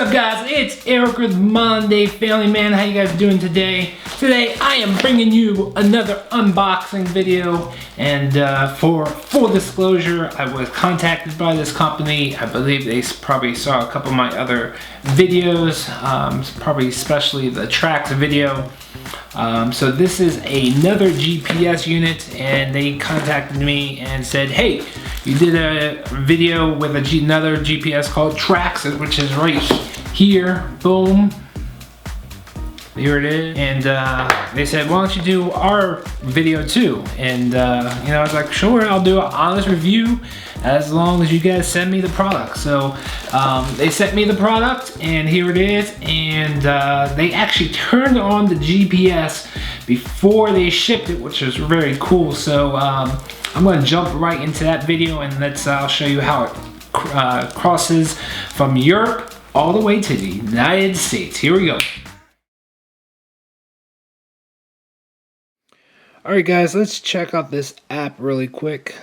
up, guys? It's Eric with Monday Family Man. How you guys doing today? Today I am bringing you another unboxing video, and for full disclosure, I was contacted by this company. I believe they probably saw a couple of my other videos, probably especially the tracks video. So this is another GPS unit, and they contacted me and said, hey, you did a video with another GPS called Tracks, which is right here. Boom. Here it is. And they said, why don't you do our video too? And I was like, sure, I'll do an honest review as long as you guys send me the product. So they sent me the product, and here it is. And they actually turned on the GPS before they shipped it, which is very cool. So I'm gonna jump right into that video, and I'll show you how it crosses from Europe all the way to the United States. Here we go. Alright guys, let's check out this app really quick.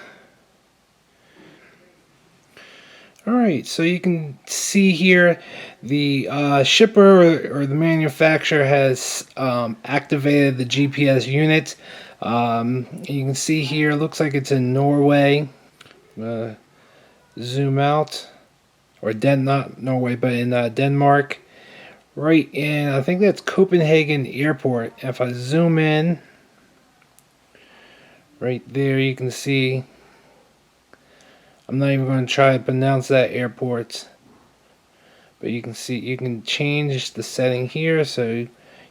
Alright, so you can see here the shipper or the manufacturer has activated the GPS unit. You can see here, looks like it's in Norway. Zoom out, or not Norway, but in Denmark. Right in, I think that's Copenhagen Airport. If I zoom in, right there you can see, I'm not even going to try to pronounce that airport, but you can see, you can change the setting here, so you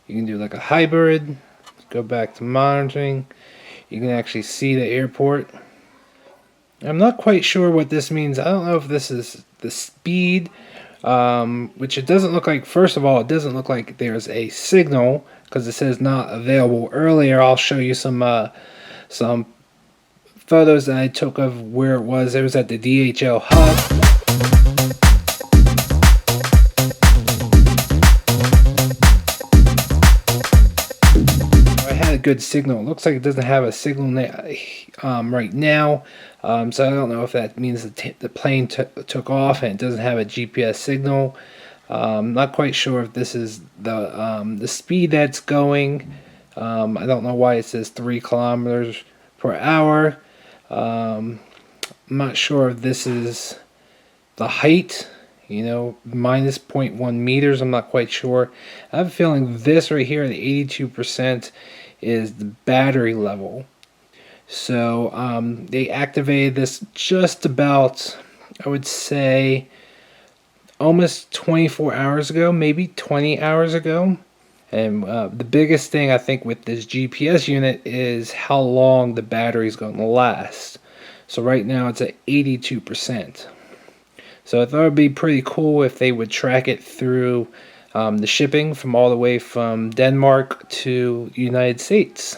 can do like a hybrid. Go back to monitoring. You can actually see the airport. I'm not quite sure what this means. I don't know if this is the speed, which it doesn't look like. First of all, it doesn't look like there's a signal because it says not available. Earlier, I'll show you some photos that I took of where it was. It was at the DHL hub. Good signal. It looks like it doesn't have a signal right now, so I don't know if that means the plane took off and it doesn't have a GPS signal. Not quite sure if this is the speed that's going. I don't know why it says 3 kilometers per hour. I'm not sure if this is the height, minus 0.1 meters. I'm not quite sure. I have a feeling this right here, the 82%, is the battery level. So they activated this just about, I would say, almost 24 hours ago, maybe 20 hours ago. And the biggest thing I think with this GPS unit is how long the battery is going to last. So right now it's at 82%. So I thought it would be pretty cool if they would track it through the shipping from all the way from Denmark to the United States.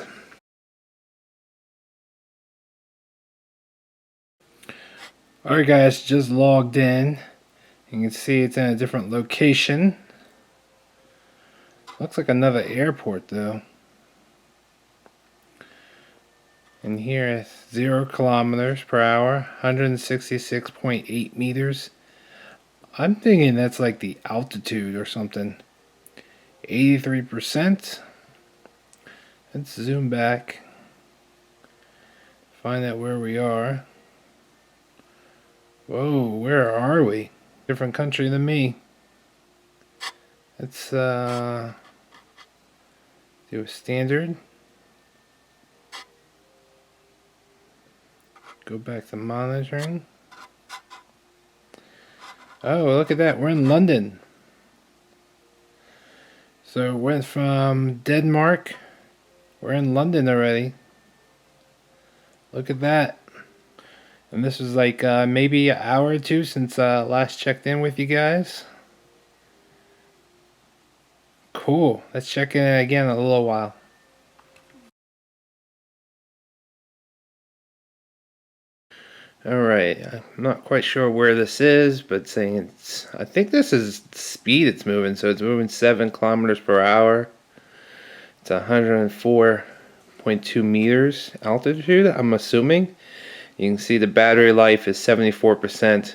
Alright guys, just logged in. You can see it's in a different location. Looks like another airport though. And here it's 0 kilometers per hour, 166.8 meters. I'm thinking that's like the altitude or something. 83%. Let's zoom back. Find out where we are. Whoa, where are we? Different country than me. Let's do a standard. Go back to monitoring. Oh, look at that. We're in London. So went from Denmark. We're in London already. Look at that. And this was like maybe an hour or two since last checked in with you guys. Cool. Let's check in again in a little while. Alright, I'm not quite sure where this is, but saying it's, I think this is the speed it's moving, so it's moving 7 kilometers per hour. It's 104.2 meters altitude, I'm assuming. You can see the battery life is 74%.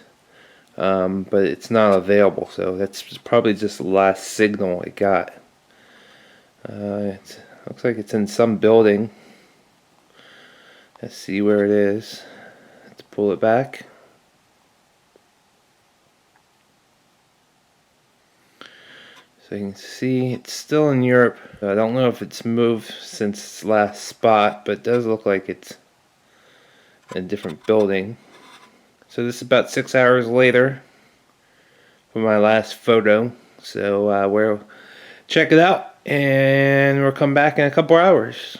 but it's not available, so that's probably just the last signal it got. It looks like it's in some building. Let's see where it is. Let's pull it back. So you can see it's still in Europe. I don't know if it's moved since its last spot, but it does look like it's in a different building. So this is about 6 hours later from my last photo. So we'll check it out and we'll come back in a couple hours.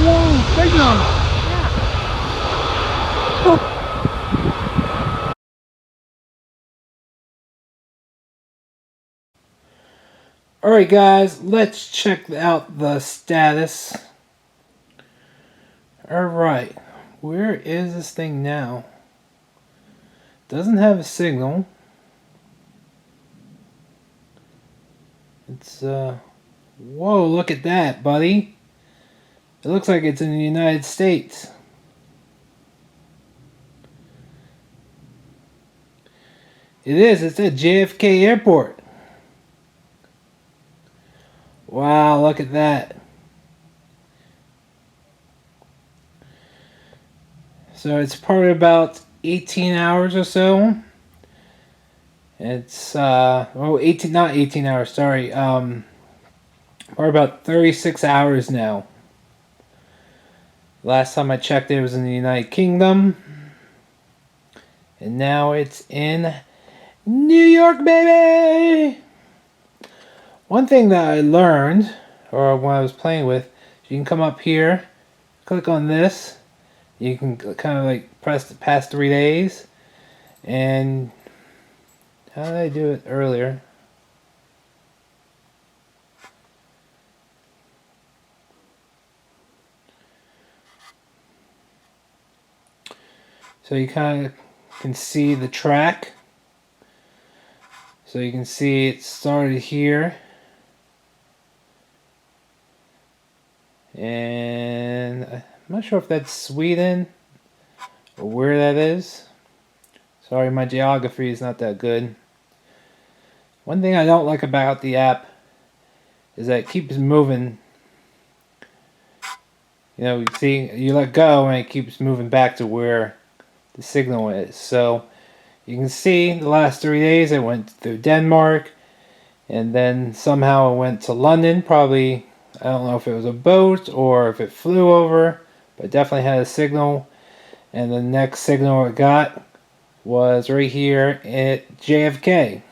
Whoa, big one. Alright guys, let's check out the status. Alright, where is this thing now? Doesn't have a signal. It's whoa, look at that, buddy. It looks like it's in the United States. It is, it's at JFK Airport. Wow, look at that. So it's probably about 18 hours or so. It's not 18 hours, sorry. Probably about 36 hours now. Last time I checked it was in the United Kingdom. And now it's in New York, baby! One thing that I learned, or when I was playing with, you can come up here, click on this, you can kind of like press the past 3 days, and how did I do it earlier? So you kind of can see the track. So you can see it started here. And I'm not sure if that's Sweden or where that is. Sorry, my geography is not that good. One thing I don't like about the app is that it keeps moving. You know, you see, you let go and it keeps moving back to where the signal is. So you can see the last 3 days it went through Denmark, and then somehow it went to London. Probably, I don't know if it was a boat or if it flew over, but it definitely had a signal. And the next signal it got was right here at JFK.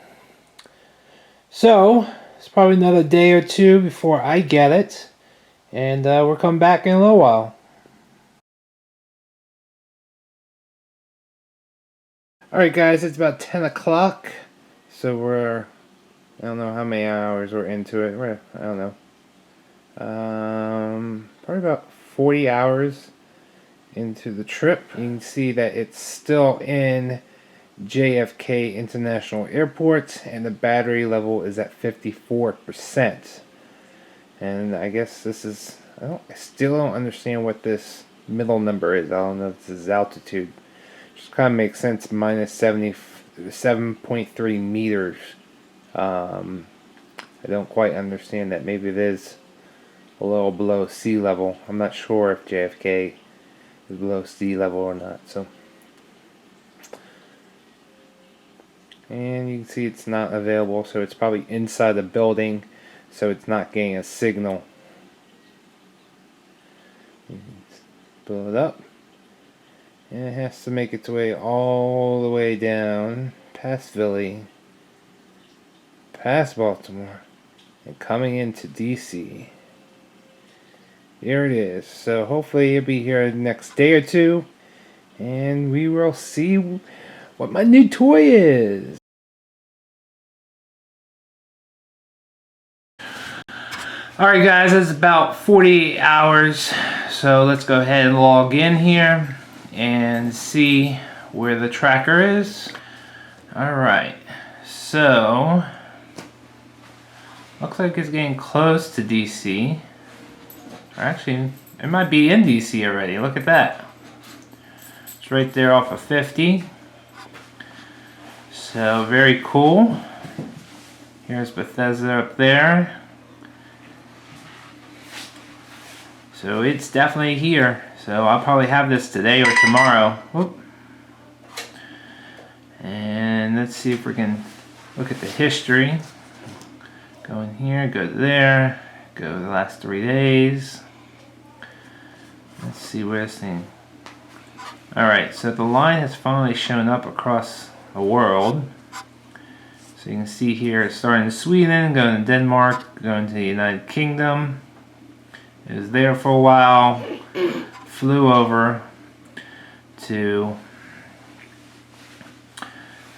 So it's probably another day or two before I get it, and we'll come back in a little while. Alright guys, it's about 10 o'clock, so we're, I don't know how many hours we're into it, I don't know, probably about 40 hours into the trip. You can see that it's still in JFK International Airport, and the battery level is at 54%. And I guess this is, I still don't understand what this middle number is. I don't know if this is altitude. Just kind of makes sense, minus 77.3 meters. I don't quite understand that. Maybe it is a little below sea level. I'm not sure if JFK is below sea level or not. So, and you can see it's not available, so it's probably inside the building, so it's not getting a signal. Blow it up. And it has to make its way all the way down past Philly, past Baltimore, and coming into DC. There it is. So hopefully it'll be here the next day or two, and we will see what my new toy is. Alright guys, it's about 48 hours, so let's go ahead and log in here and see where the tracker is. Alright, so looks like it's getting close to DC. Or actually, it might be in DC already. Look at that. It's It's right there off of 50. So very cool. Here's Bethesda up there. So it's definitely here. So I'll probably have this today or tomorrow. Whoop. And let's see if we can look at the history. Go in here, go there, go the last 3 days. Let's see where this thing. Alright, so the line has finally shown up across the world. So you can see here it's starting in Sweden, going to Denmark, going to the United Kingdom. It was there for a while, flew over to,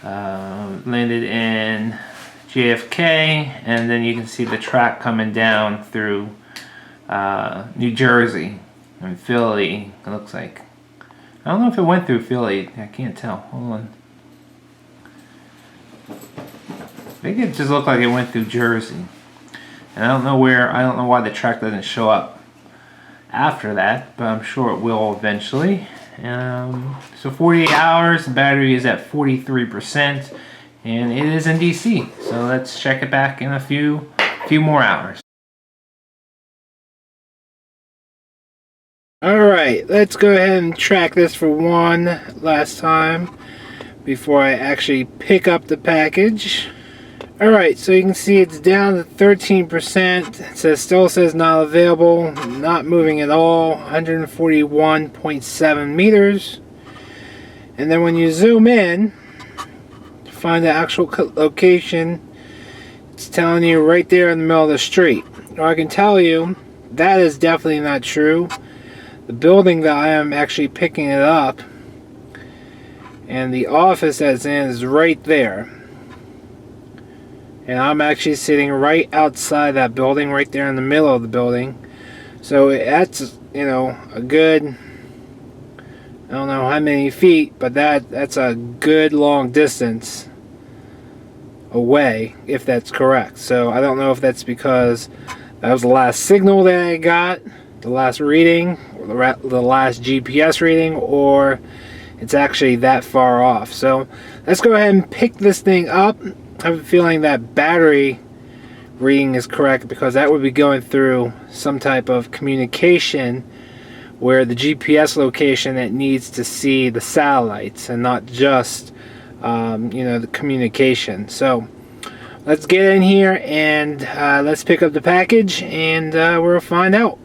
landed in JFK, and then you can see the track coming down through New Jersey and Philly, it looks like. I don't know if it went through Philly, I can't tell, hold on. I think it just looked like it went through Jersey. And I don't know why the track doesn't show up after that, but I'm sure it will eventually. So 48 hours, the battery is at 43%, and it is in DC. So let's check it back in a few more hours. Alright, let's go ahead and track this for one last time before I actually pick up the package. Alright, so you can see it's down to 13%. It still says not available, not moving at all, 141.7 meters. And then when you zoom in to find the actual location, it's telling you right there in the middle of the street. Or I can tell you that is definitely not true. The building that I am actually picking it up and the office that's in is right there. And I'm actually sitting right outside that building, right there in the middle of the building. So that's, you know, a good, I don't know how many feet, but that's a good long distance away, if that's correct. So I don't know if that's because that was the last signal that I got, the last reading, or the last GPS reading, or it's actually that far off. So let's go ahead and pick this thing up. I have a feeling that battery reading is correct because that would be going through some type of communication where the GPS location that needs to see the satellites and not just you know, the communication. So let's get in here and let's pick up the package and we'll find out.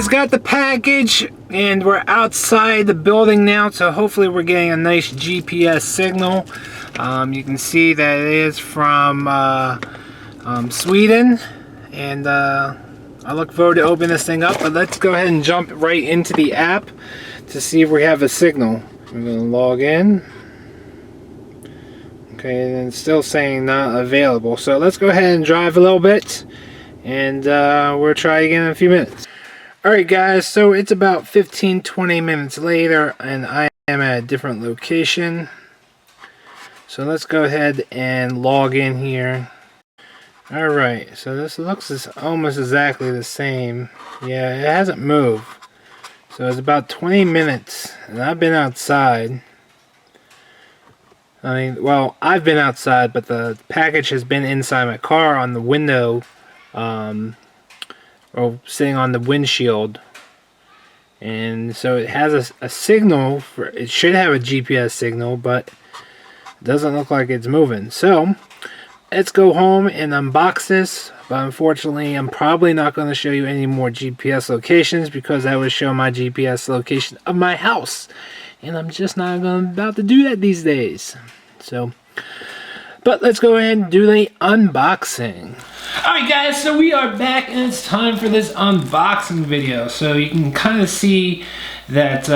Got the package and we're outside the building now, so hopefully we're getting a nice GPS signal. You can see that it is from Sweden, and I look forward to opening this thing up, but let's go ahead and jump right into the app to see if we have a signal. I'm going to log in. Okay, and it's still saying not available, so let's go ahead and drive a little bit and we'll try again in a few minutes. Alright guys, so it's about 15-20 minutes later and I am at a different location. So let's go ahead and log in here. Alright, so this looks almost exactly the same. Yeah, it hasn't moved. So it's about 20 minutes and I've been outside. I mean, well, I've been outside, but the package has been inside my car on the window. Or sitting on the windshield, and so it has a signal for, it should have a GPS signal, but it doesn't look like it's moving. So let's go home and unbox this, but unfortunately I'm probably not going to show you any more GPS locations because that would show my GPS location of my house, and I'm just not about to do that these days. So but let's go ahead and do the unboxing. Alright guys, so we are back and it's time for this unboxing video. So you can kind of see that,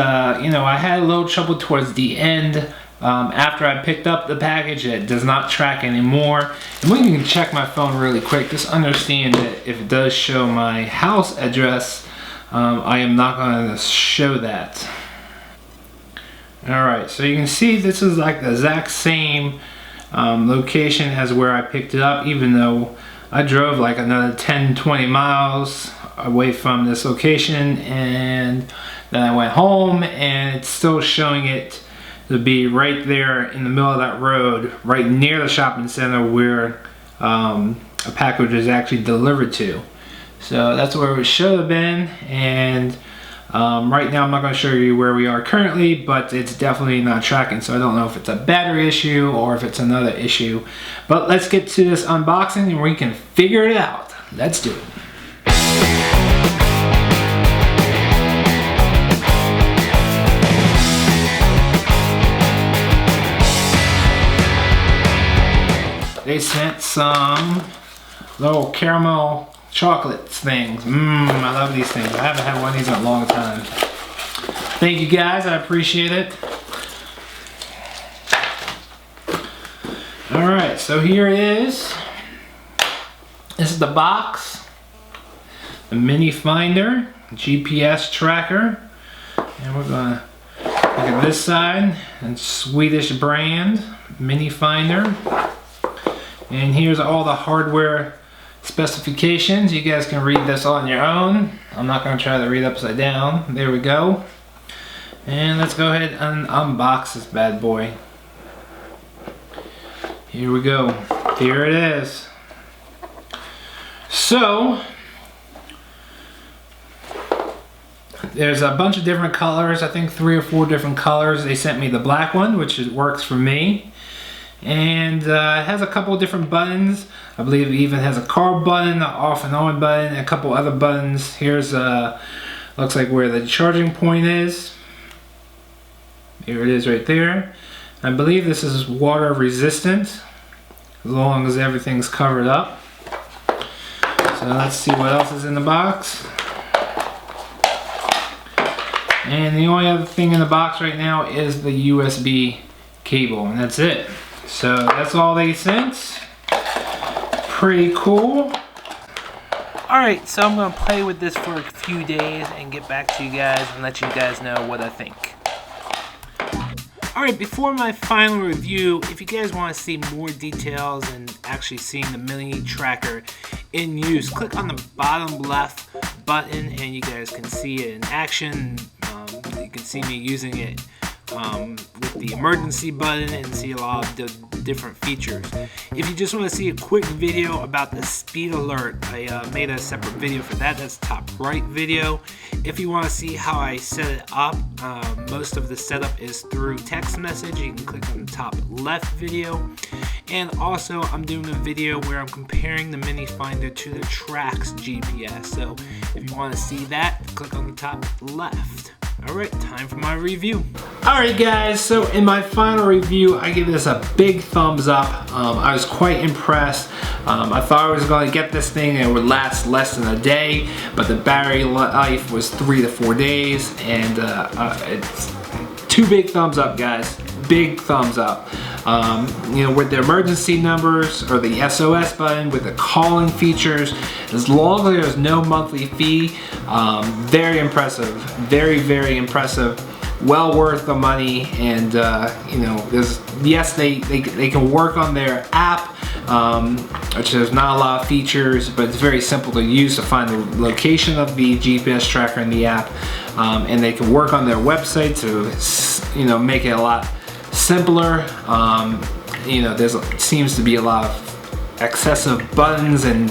you know, I had a little trouble towards the end after I picked up the package. It does not track anymore. And we can check my phone really quick. Just understand that if it does show my house address, I am not going to show that. Alright, so you can see this is like the exact same location as where I picked it up, even though I drove like another 10-20 miles away from this location, and then I went home and it's still showing it to be right there in the middle of that road, right near the shopping center where a package is actually delivered to. So that's where it should have been, and right now I'm not going to show you where we are currently, but it's definitely not tracking, so I don't know if it's a battery issue or if it's another issue. But let's get to this unboxing and we can figure it out. Let's do it. They sent some little caramel chocolate things. I love these things. I haven't had one of these in a long time. Thank you guys, I appreciate it. Alright, so here it is. This is the box. The MiniFinder GPS tracker. And we're gonna look at this side. And Swedish brand, MiniFinder. And here's all the hardware specifications. You guys can read this on your own. I'm not going to try to read upside down. There we go. And let's go ahead and unbox this bad boy. Here we go. Here it is. So, there's a bunch of different colors. I think 3 or 4 different colors. They sent me the black one, which works for me. And it has a couple of different buttons. I believe it even has a car button, an off and on button, and a couple other buttons. Here's looks like where the charging point is. Here it is right there. I believe this is water resistant, as long as everything's covered up. So let's see what else is in the box. And the only other thing in the box right now is the USB cable, and that's it. So that's all they sent. Pretty cool. Alright, so I'm going to play with this for a few days and get back to you guys and let you guys know what I think. Alright, before my final review, if you guys want to see more details and actually seeing the mini tracker in use, click on the bottom left button and you guys can see it in action. You can see me using it with the emergency button and see a lot of the different features. If you just want to see a quick video about the speed alert, I made a separate video for that. That's top right video. If you want to see how I set it up, most of the setup is through text message. You can click on the top left video. And also I'm doing a video where I'm comparing the MiniFinder to the Trax GPS. So if you want to see that, click on the top left. Alright, time for my review. Alright guys, so in my final review, I give this a big thumbs up. I was quite impressed. I thought I was going to get this thing and it would last less than a day, but the battery life was 3 to 4 days, and it's 2 big thumbs up, guys. Big thumbs up. You know, with the emergency numbers or the SOS button, with the calling features, as long as there's no monthly fee, very impressive. Very, very impressive. Well worth the money. And you know, yes, they can work on their app, which there's not a lot of features, but it's very simple to use to find the location of the GPS tracker in the app, and they can work on their website to, you know, make it a lot simpler. You know, seems to be a lot of excessive buttons and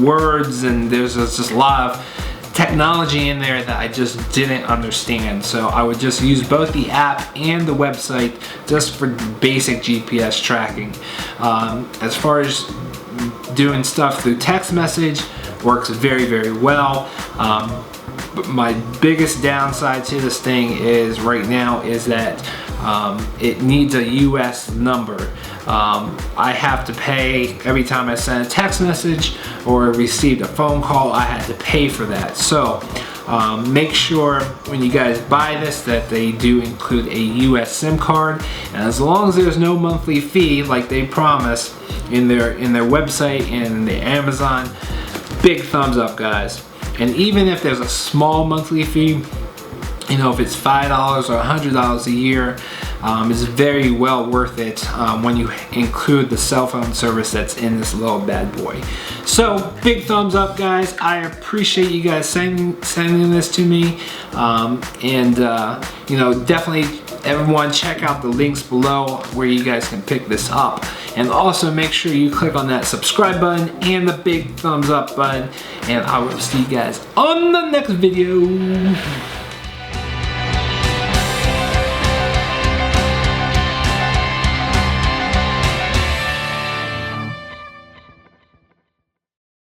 words, and there's just a lot of technology in there that I just didn't understand. So I would just use both the app and the website just for basic GPS tracking. As far as doing stuff through text message, works very, very well. But my biggest downside to this thing is right now is that it needs a US number. I have to pay every time I send a text message or received a phone call. I had to pay for that. So make sure when you guys buy this that they do include a US SIM card, and as long as there's no monthly fee like they promise in their website and in the Amazon, big thumbs up, guys. And even if there's a small monthly fee, you know, if it's $5 or $100 a year, it's very well worth it when you include the cell phone service that's in this little bad boy. So big thumbs up, guys. I appreciate you guys sending this to me, you know, definitely everyone check out the links below where you guys can pick this up, and also make sure you click on that subscribe button and the big thumbs up button, and I will see you guys on the next video.